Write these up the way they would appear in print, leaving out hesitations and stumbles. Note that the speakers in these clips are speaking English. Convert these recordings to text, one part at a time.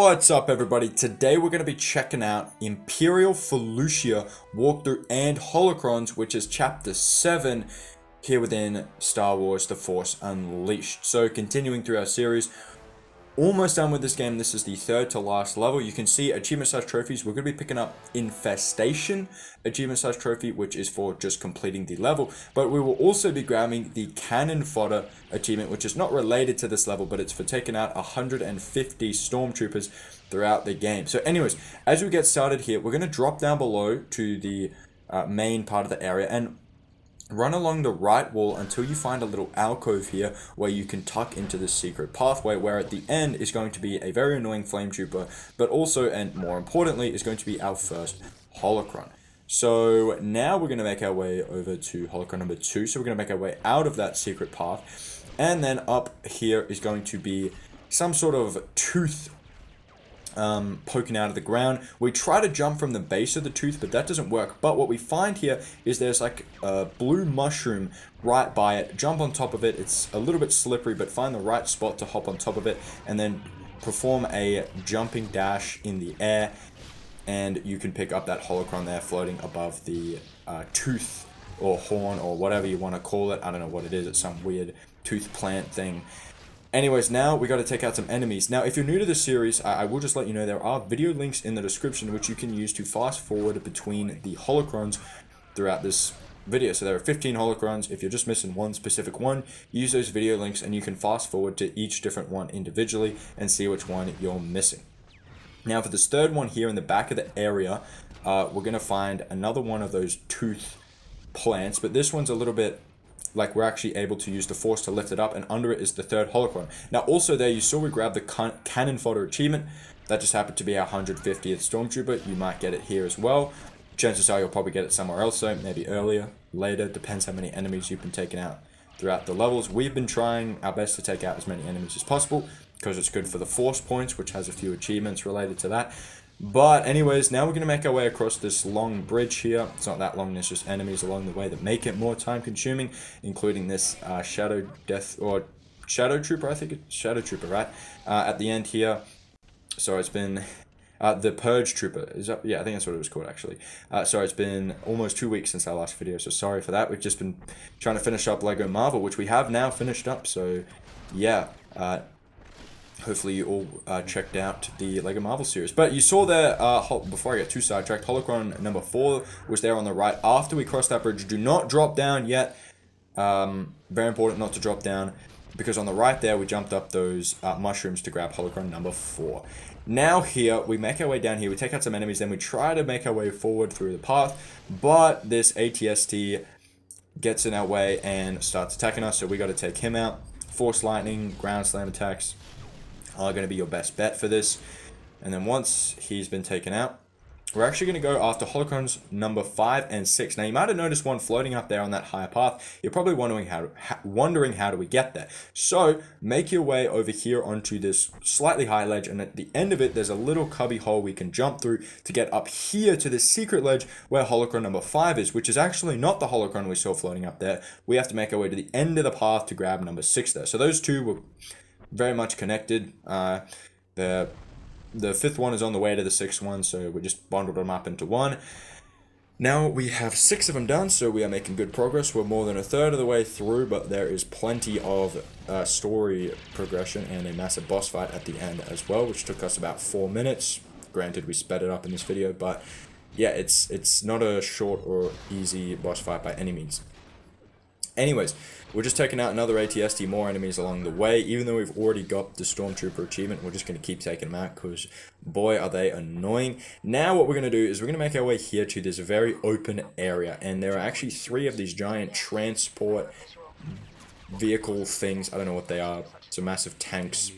What's up, everybody? Today we're going to be checking out Imperial Felucia walkthrough and Holocrons, which is chapter 7 here within Star Wars The Force Unleashed. So continuing through our series, almost done with this game. This is the third to last level. You can see achievement size trophies. We're going to be picking up Infestation achievement size trophy, which is for just completing the level, but we will also be grabbing the Cannon Fodder achievement, which is not related to this level, but it's for taking out 150 stormtroopers throughout the game. So anyways, as we get started here, we're going to drop down below to the main part of the area and run along the right wall until you find a little alcove here where you can tuck into this secret pathway, where at the end is going to be a very annoying flame trooper, but also, and more importantly, is going to be our first holocron. So now we're going to make our way over to holocron number 2. So we're going to make our way out of that secret path, and then up here is going to be some sort of tooth poking out of the ground. We try to jump from the base of the tooth, but that doesn't work. But what we find here is there's like a blue mushroom right by it. Jump on top of it. It's a little bit slippery, but find the right spot to hop on top of it and then perform a jumping dash in the air, and you can pick up that holocron there floating above the tooth or horn or whatever you want to call it. I don't know what it is. It's some weird tooth plant thing. Anyways, now we got to take out some enemies. Now, if you're new to this series, I will just let you know there are video links in the description which you can use to fast forward between the holocrons throughout this video. So there are 15 holocrons. If you're just missing one specific one, use those video links and you can fast forward to each different one individually and see which one you're missing. Now, for this third one here in the back of the area, we're going to find another one of those tooth plants, but this one's a little bit like we're actually able to use the force to lift it up, and under it is the third holocron. Now, also there, you saw we grabbed the Cannon Fodder achievement. That just happened to be our 150th Stormtrooper. You might get it here as well. Chances are you'll probably get it somewhere else, so maybe earlier, later, depends how many enemies you've been taking out throughout the levels. We've been trying our best to take out as many enemies as possible, because it's good for the force points, which has a few achievements related to that. But anyways, now we're going to make our way across this long bridge here. It's not that long, there's just enemies along the way that make it more time consuming, including this Shadow Death, or Shadow Trooper, I think it's Shadow Trooper, right? At the end here. So it's been the Purge Trooper. Is that, yeah, I think that's what it was called, actually. So it's been almost 2 weeks since our last video, so sorry for that. We've just been trying to finish up Lego Marvel, which we have now finished up, so yeah. Hopefully you all checked out the Lego Marvel series. But you saw there, before I get too sidetracked, holocron number 4 was there on the right after we crossed that bridge. Do not drop down yet. Very important not to drop down, because on the right there we jumped up those mushrooms to grab holocron number 4. Now here, we make our way down here, we take out some enemies, then we try to make our way forward through the path, but this ATST gets in our way and starts attacking us, so we got to take him out. Force lightning, ground slam attacks are going to be your best bet for this. And then once he's been taken out, we're actually going to go after holocrons number 5 and 6. Now, you might have noticed one floating up there on that higher path. You're probably wondering how do we get there. So make your way over here onto this slightly high ledge, and at the end of it there's a little cubby hole we can jump through to get up here to this secret ledge where holocron number 5 is, which is actually not the holocron we saw floating up there. We have to make our way to the end of the path to grab number 6 there. So those two were very much connected. The fifth one is on the way to the sixth one, so we just bundled them up into one. Now we have 6 of them done, so we are making good progress. We're more than a third of the way through, but there is plenty of story progression and a massive boss fight at the end as well, which took us about 4 minutes. Granted, we sped it up in this video, but yeah, it's not a short or easy boss fight by any means. Anyways, we're just taking out another ATST, more enemies along the way. Even though we've already got the Stormtrooper achievement, we're just going to keep taking them out because, boy, are they annoying. Now what we're going to do is we're going to make our way here to this very open area. And there are actually 3 of these giant transport vehicle things. I don't know what they are. Some massive tanks.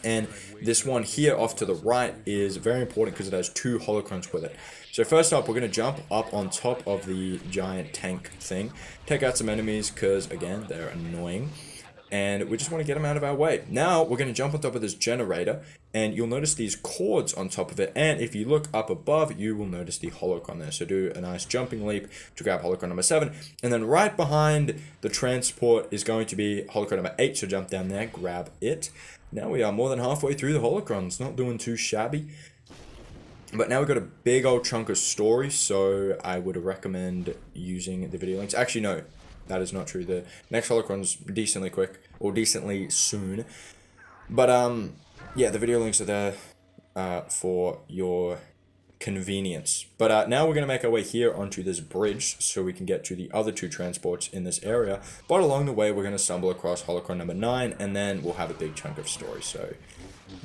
And this one here off to the right is very important because it has 2 holocrons with it. So first up, we're going to jump up on top of the giant tank thing, take out some enemies because, again, they're annoying, and we just want to get them out of our way. Now, we're going to jump on top of this generator, and you'll notice these cords on top of it, and if you look up above, you will notice the holocron there. So do a nice jumping leap to grab holocron number 7, and then right behind the transport is going to be holocron number 8, so jump down there, grab it. now we are more than halfway through the Holocrons. Not doing too shabby. But now we've got a big old chunk of story, so I would recommend using the video links. Actually, no, that is not true. The next Holocron's decently quick, or decently soon. But, yeah, the video links are there for your convenience. But now we're going to make our way here onto this bridge so we can get to the other two transports in this area. But along the way, we're going to stumble across Holocron number 9, and then we'll have a big chunk of story. So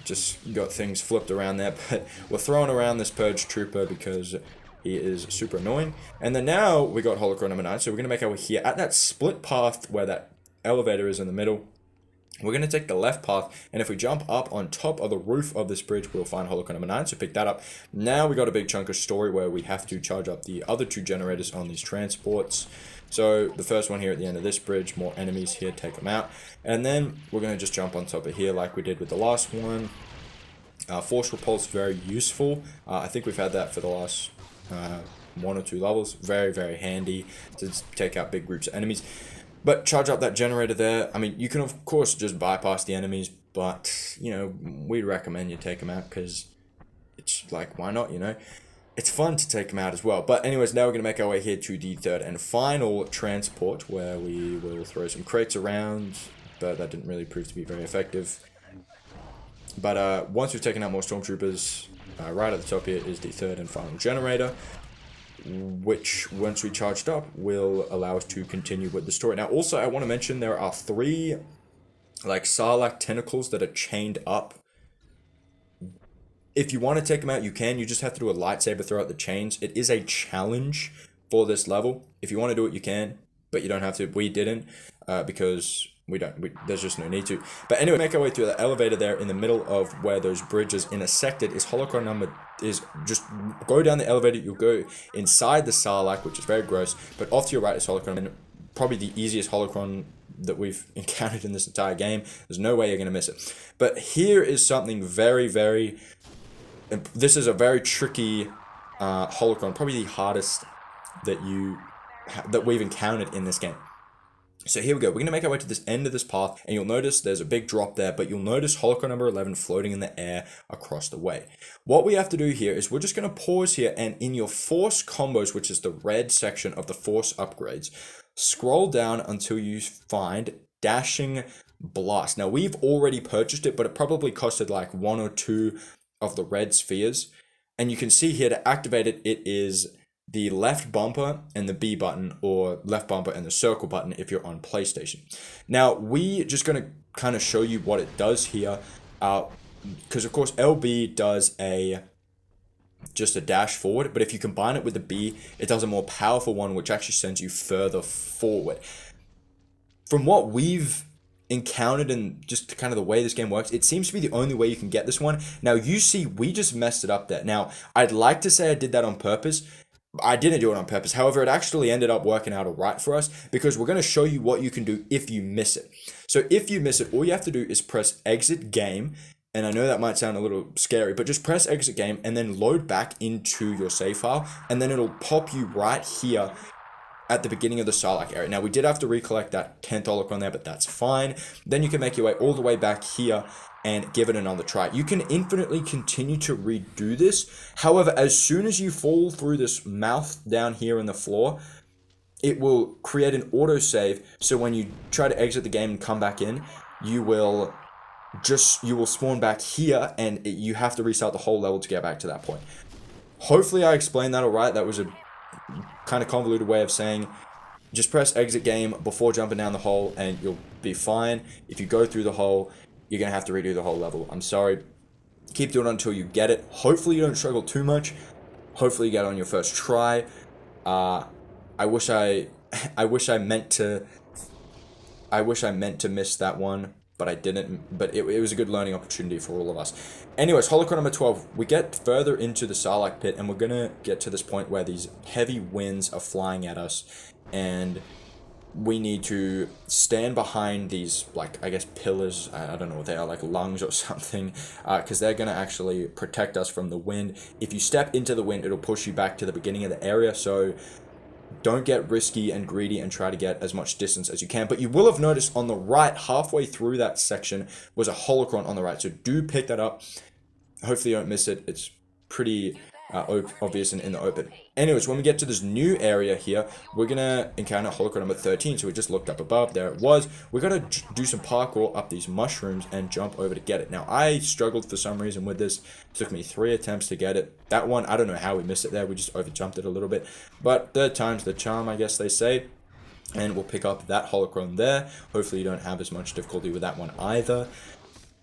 just got things flipped around there, but we're throwing around this Purge Trooper because he is super annoying. And then now we got Holocron number 9, so we're going to make our way here at that split path where that elevator is in the middle. We're going to take the left path, and if we jump up on top of the roof of this bridge, we'll find Holocron number 9, so pick that up. Now we got a big chunk of story where we have to charge up the other two generators on these transports. So the first one here at the end of this bridge, more enemies here, take them out. And then we're going to just jump on top of here like we did with the last one. Force Repulse, very useful. I think we've had that for the last 1 or 2 levels. Very, very handy to take out big groups of enemies. But charge up that generator there. I mean, you can, of course, just bypass the enemies, but, you know, we recommend you take them out because it's like, why not, you know? It's fun to take them out as well. But anyways, now we're going to make our way here to the third and final transport where we will throw some crates around, but that didn't really prove to be very effective. But once we've taken out more stormtroopers, right at the top here is the third and final generator, which once we charged up will allow us to continue with the story. Now also I want to mention there are 3 like Sarlacc tentacles that are chained up. If you want to take them out, you can. You just have to do a lightsaber throw out the chains. It is a challenge for this level. If you want to do it, you can, but you don't have to. We didn't because there's just no need to. But anyway, make our way through the elevator there in the middle of where those bridges intersected is Holocron number, is just go down the elevator, you'll go inside the Sarlacc, which is very gross, but off to your right is Holocron, and probably the easiest Holocron that we've encountered in this entire game. There's no way you're going to miss it. But here is something very, very, this is a very tricky Holocron, probably the hardest that we've encountered in this game. So here we go. We're going to make our way to this end of this path, and you'll notice there's a big drop there, but you'll notice Holocron number 11 floating in the air across the way. What we have to do here is we're just going to pause here, and in your Force combos, which is the red section of the Force upgrades, scroll down until you find Dashing Blast. Now, we've already purchased it, but it probably costed like 1 or 2 of the red spheres. And you can see here to activate it, it is the left bumper and the B button, or left bumper and the circle button if you're on PlayStation. Now, we just going to kind of show you what it does here, because of course LB does just a dash forward, but if you combine it with the B, it does a more powerful one, which actually sends you further forward. From what we've encountered and just kind of the way this game works, it seems to be the only way you can get this one. Now, you see, we just messed it up there. Now, I'd like to say I did that on purpose. I didn't do it on purpose. However, it actually ended up working out all right for us because we're going to show you what you can do if you miss it. So if you miss it, all you have to do is press exit game. And I know that might sound a little scary, but just press exit game and then load back into your save file. And then it'll pop you right here at the beginning of the Sarlacc area. Now, we did have to recollect that 10th Holocron there, but that's fine. Then you can make your way all the way back here and give it another try. You can infinitely continue to redo this. However, as soon as you fall through this mouth down here in the floor, it will create an autosave. So when you try to exit the game and come back in, you will spawn back here, and you have to restart the whole level to get back to that point. Hopefully I explained that all right. That was a kind of convoluted way of saying just press exit game before jumping down the hole and you'll be fine. If you go through the hole, you're going to have to redo the whole level. I'm sorry. Keep doing it until you get it. Hopefully you don't struggle too much. Hopefully you get it on your first try. I wish I meant to miss that one, but I didn't. But it was a good learning opportunity for all of us. Anyways, Holocron number 12. We get further into the Sarlacc pit, and we're going to get to this point where these heavy winds are flying at us, and we need to stand behind these, like, I guess pillars. I don't know what they are, like lungs or something, because they're going to actually protect us from the wind. If you step into the wind, it'll push you back to the beginning of the area. So don't get risky and greedy and try to get as much distance as you can. But you will have noticed on the right, halfway through that section, was a Holocron on the right. So do pick that up. Hopefully you don't miss it. It's pretty obvious in the open. Anyways, when we get to this new area here, we're gonna encounter Holocron number 13. So we just looked up above, there it was. We're gonna do some parkour up these mushrooms and jump over to get it. Now I struggled for some reason with this. It took me 3 attempts to get it. That one, I don't know how we missed it there. We just over jumped it a little bit, but third time's the charm, I guess they say. And we'll pick up that Holocron there. Hopefully you don't have as much difficulty with that one either.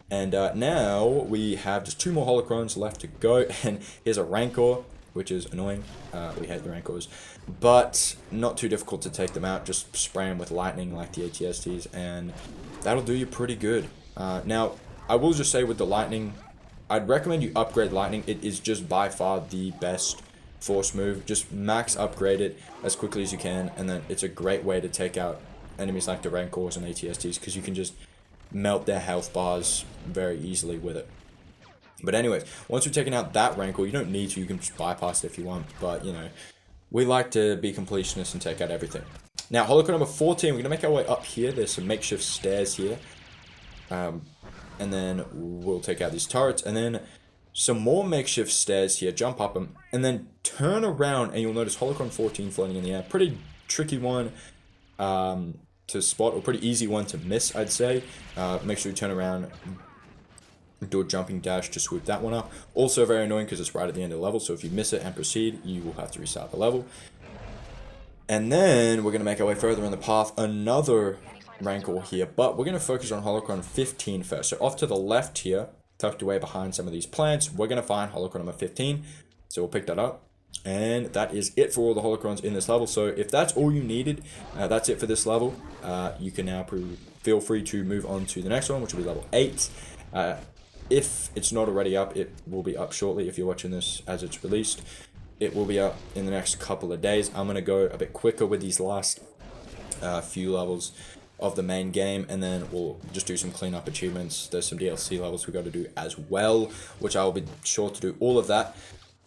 And now we have just 2 more Holocrons left to go, and here's a Rancor, which is annoying. We hate the Rancors, but not too difficult to take them out. Just spray them with lightning like the ATSTs, and that'll do you pretty good. Now, I will just say with the lightning, I'd recommend you upgrade lightning. It is just by far the best force move. Just max upgrade it as quickly as you can, and then it's a great way to take out enemies like the Rancors and ATSTs, because you can just melt their health bars very easily with it. But anyways, once we've taken out that Rancor, you don't need to, you can just bypass it if you want, but you know, we like to be completionists and take out everything. Now, Holocron number 14, we're going to make our way up here. There's some makeshift stairs here. And then we'll take out these turrets, and then some more makeshift stairs here, jump up them, and then turn around, and you'll notice Holocron 14 floating in the air. Pretty tricky one to spot, or pretty easy one to miss, I'd say. Make sure you turn around, do a jumping dash to swoop that one up. Also very annoying because it's right at the end of the level, so if you miss it and proceed, you will have to restart the level. And then we're going to make our way further on the path, another Rancor here, but we're going to focus on Holocron 15 first. So off to the left here, tucked away behind some of these plants, we're going to find Holocron number 15, so we'll pick that up. And that is it for all the Holocrons in this level. So if that's all you needed, that's it for this level. You can now feel free to move on to the next one, which will be level 8. If it's not already up, it will be up shortly. If you're watching this as it's released, it will be up in the next couple of days. I'm going to go a bit quicker with these last few levels of the main game, and then we'll just do some cleanup achievements. There's some DLC levels we got to do as well, which I will be sure to do all of that,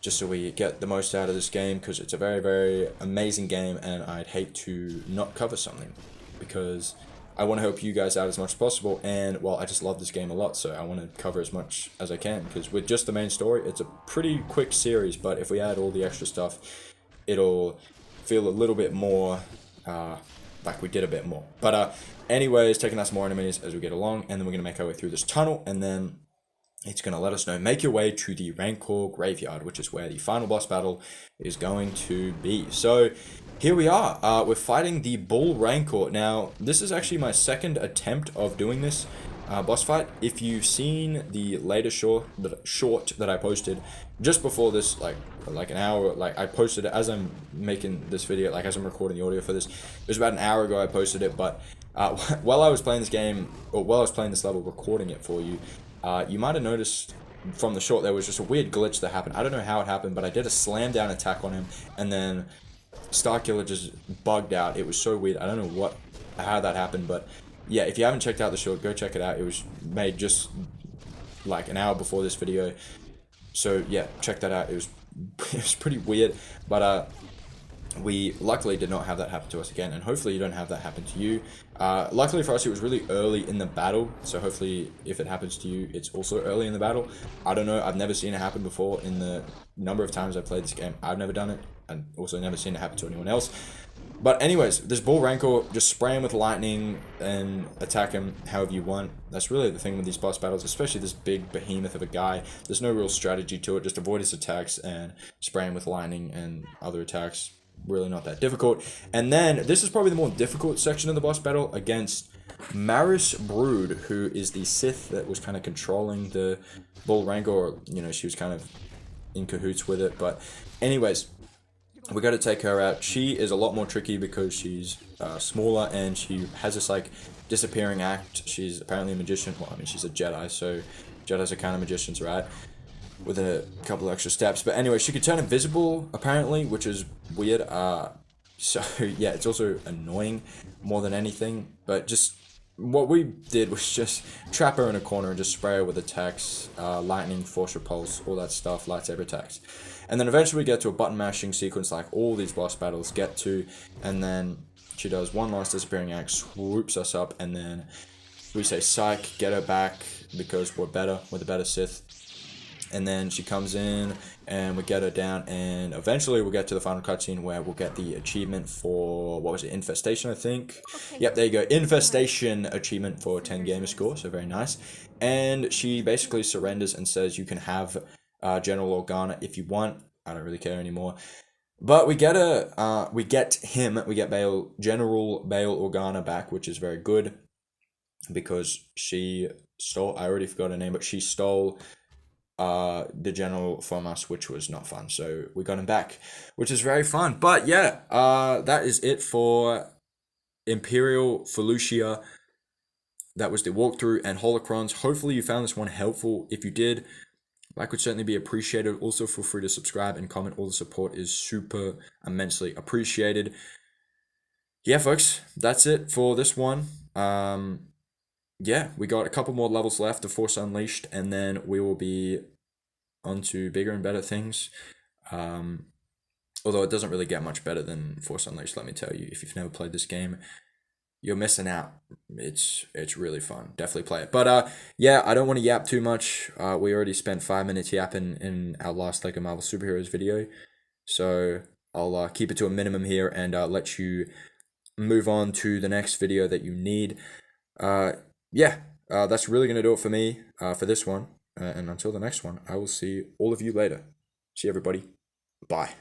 just so we get the most out of this game, because it's a very, very amazing game, and I'd hate to not cover something, because I want to help you guys out as much as possible, and, well, I just love this game a lot, so I want to cover as much as I can, because with just the main story, it's a pretty quick series, but if we add all the extra stuff, it'll feel a little bit more, like we did a bit more. But, anyways, taking us more enemies as we get along, and then we're going to make our way through this tunnel, and then it's going to let us know, make your way to the Rancor Graveyard, which is where the final boss battle is going to be. So here we are. We're fighting the Bull Rancor. Now, this is actually my second attempt of doing this boss fight. If you've seen the latest short that I posted just before this, like an hour, like I posted it as I'm making this video, like as I'm recording the audio for this. It was about an hour ago I posted it, but while I was playing this game, or while I was playing this level, recording it for you, you might have noticed from the short there was just a weird glitch that happened. I don't know how it happened, but I did a slam down attack on him, and then Starkiller just bugged out. It was so weird. I don't know how that happened, but yeah, if you haven't checked out the short, go check it out. It was made just like an hour before this video, so yeah, check that out. It was pretty weird, but we luckily did not have that happen to us again, and hopefully you don't have that happen to you. Luckily for us, it was really early in the battle, so hopefully if it happens to you, it's also early in the battle. I don't know, I've never seen it happen before. In the number of times I've played this game, I've never done it, and also never seen it happen to anyone else. But anyways, this Bull Rancor, just spray him with lightning and attack him however you want. That's really the thing with these boss battles, especially this big behemoth of a guy. There's no real strategy to it, just avoid his attacks and spray him with lightning and other attacks. Really not that difficult. And then this is probably the more difficult section of the boss battle, against Maris Brood, who is the Sith that was kind of controlling the Bull Rancor, or, you know, she was kind of in cahoots with it. But anyways, we got to take her out. She is a lot more tricky because she's smaller, and she has this like disappearing act. She's apparently a magician. Well, I mean, she's a Jedi, so Jedis are kind of magicians, right? With a couple extra steps. But anyway, she could turn invisible, apparently, which is weird. So yeah, it's also annoying more than anything. But just what we did was just trap her in a corner and just spray her with attacks, lightning, force repulse, all that stuff, lightsaber attacks. And then eventually we get to a button mashing sequence like all these boss battles get to, and then she does one last disappearing act, swoops us up, and then we say psych, get her back because we're better, we're the better Sith. And then she comes in and we get her down, and eventually we'll get to the final cutscene where we'll get the achievement for, what was it, Infestation, I think? Okay. Yep, there you go, Infestation achievement for 10 gamer score, so very nice. And she basically surrenders and says you can have General Organa if you want. I don't really care anymore. But we get General Bail Organa back, which is very good, because she stole, I already forgot her name, but she stole the general from us, which was not fun. So we got him back, which is very fun. But yeah, that is it for Imperial Felucia. That was the walkthrough and Holocrons. Hopefully you found this one helpful. If you did, like would certainly be appreciated. Also, feel free to subscribe and comment. All the support is super immensely appreciated. Yeah, folks, that's it for this one. Yeah, we got a couple more levels left of Force Unleashed, and then we will be on to bigger and better things. Although it doesn't really get much better than Force Unleashed, let me tell you. If you've never played this game, you're missing out. It's really fun. Definitely play it. But yeah, I don't want to yap too much. We already spent 5 minutes yapping in our last LEGO Marvel Superheroes video. So I'll keep it to a minimum here and let you move on to the next video that you need. Yeah, that's really going to do it for me for this one. And until the next one, I will see all of you later. See everybody. Bye.